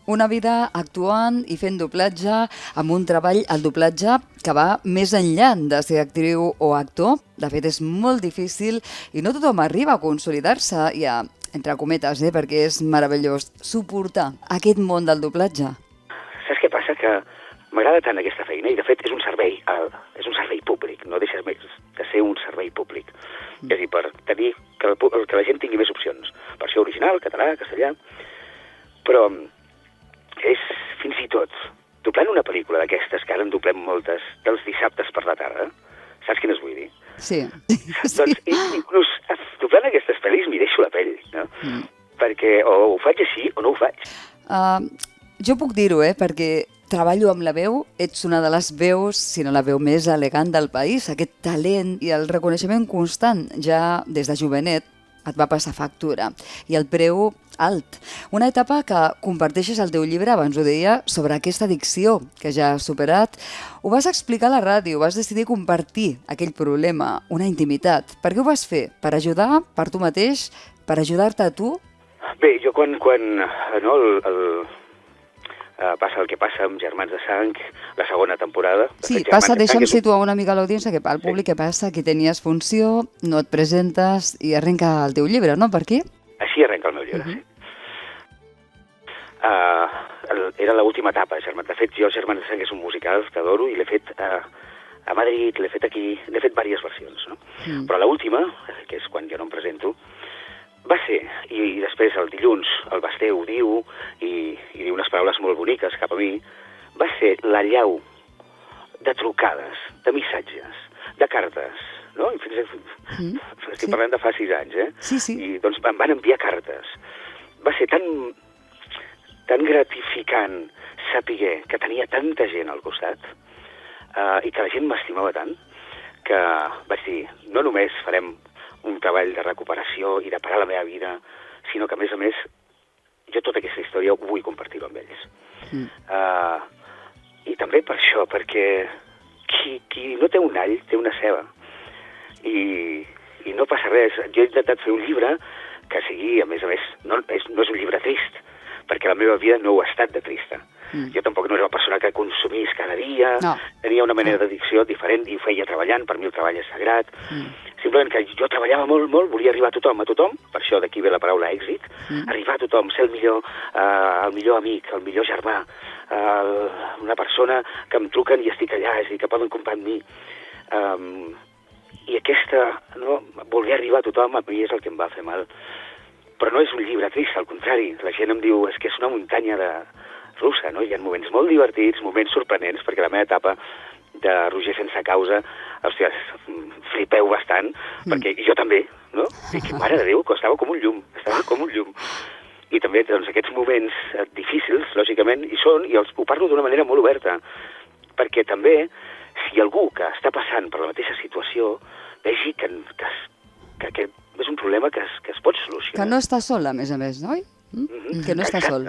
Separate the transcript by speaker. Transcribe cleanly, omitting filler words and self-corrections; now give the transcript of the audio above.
Speaker 1: Una vida actuant i fent doblatge, amb un treball al doblatge que va més enllà de ser actriu o actor. De fet, és molt difícil i no tothom arriba a consolidar-se i a, entre cometes, perquè és meravellós, suportar aquest món del doblatge.
Speaker 2: Saps què passa? Que m'agrada tant aquesta feina i, de fet, és un servei públic, no deixa més de ser un servei públic. És a dir, per tenir que la gent tingui més opcions. Versió original, català, castellà, però és fins i tot, doblant una pel·lícula d'aquestes, que ara en doblem moltes, dels dissabtes per la tarda, saps quines vull dir?
Speaker 1: Sí.
Speaker 2: Doncs inclús doblant aquestes pel·lis m'hi deixo la pell, no? Perquè o ho faig així o no ho faig.
Speaker 1: Jo puc dir-ho, perquè treballo amb la veu, ets una de les veus, si no la veu més elegant del país. Aquest talent i el reconeixement constant ja des de jovenet et va passar factura. I el preu alt. Una etapa que comparteixes al teu llibre, abans ho deia, sobre aquesta addicció que ja has superat. Ho vas explicar a la ràdio, vas decidir compartir aquell problema, una intimitat. Per què ho vas fer? Per ajudar per tu mateix? Per ajudar-te a tu?
Speaker 2: Bé, jo quan passa el que passa amb Germans de Sang, la segona temporada.
Speaker 1: Sí, passa, deixa'm situar una mica l'audiència, al públic, què passa? Aquí tenies funció, no et presentes i arrenca el teu llibre, no? Per què?
Speaker 2: Així arrenca el meu llibre, sí. Era l'última etapa, Germans. De fet, jo Germans de Sang és un musical que adoro i l'he fet a Madrid, l'he fet aquí, n'he fet diverses versions, no? Però l'última, que és quan jo no em presento, va ser, i després el dilluns el Basté ho diu i diu unes paraules molt boniques cap a mi, va ser l'allau de trucades, de missatges, de cartes, no? Estic parlant de fa 6 anys,
Speaker 1: Sí.
Speaker 2: I doncs em van enviar cartes. Va ser tan gratificant saber que tenia tanta gent al costat i que la gent m'estimava tant que vaig dir, no només farem un treball de recuperació i de parar la meva vida, sinó que, a més, jo tota aquesta història vull compartir-ho amb ells. I també per això, perquè qui no té un all, té una ceba. I no passa res. Jo he intentat fer un llibre que sigui, a més, no és un llibre trist, perquè la meva vida no ho ha estat de trista. Jo tampoc no era una persona que consumís cada dia, tenia una manera d'addicció diferent i ho feia treballant, per mi el treball és sagrat. Simplement que jo treballava molt, volia arribar a tothom, per això d'aquí ve la paraula èxit, arribar a tothom, ser el millor amic, el millor germà, una persona que em truquen i estic allà, és a dir, que poden comptar amb mi. I voler arribar a tothom a mi és el que em va fer mal. Però no és un llibre trist, al contrari, la gent em diu és que és una muntanya russa, no? Hi ha moments molt divertits, moments sorprenents, perquè la meva etapa de Roger sense causa, hòstia, flipeu bastant, perquè jo també, no? I que, mare de Déu, que estava com un llum. I també, doncs, aquests moments difícils, lògicament, hi són, i ho parlo d'una manera molt oberta, perquè també, si algú que està passant per la mateixa situació, vegi que és un problema que es pot solucionar.
Speaker 1: Que no està sol, a més, no? Que no està sol.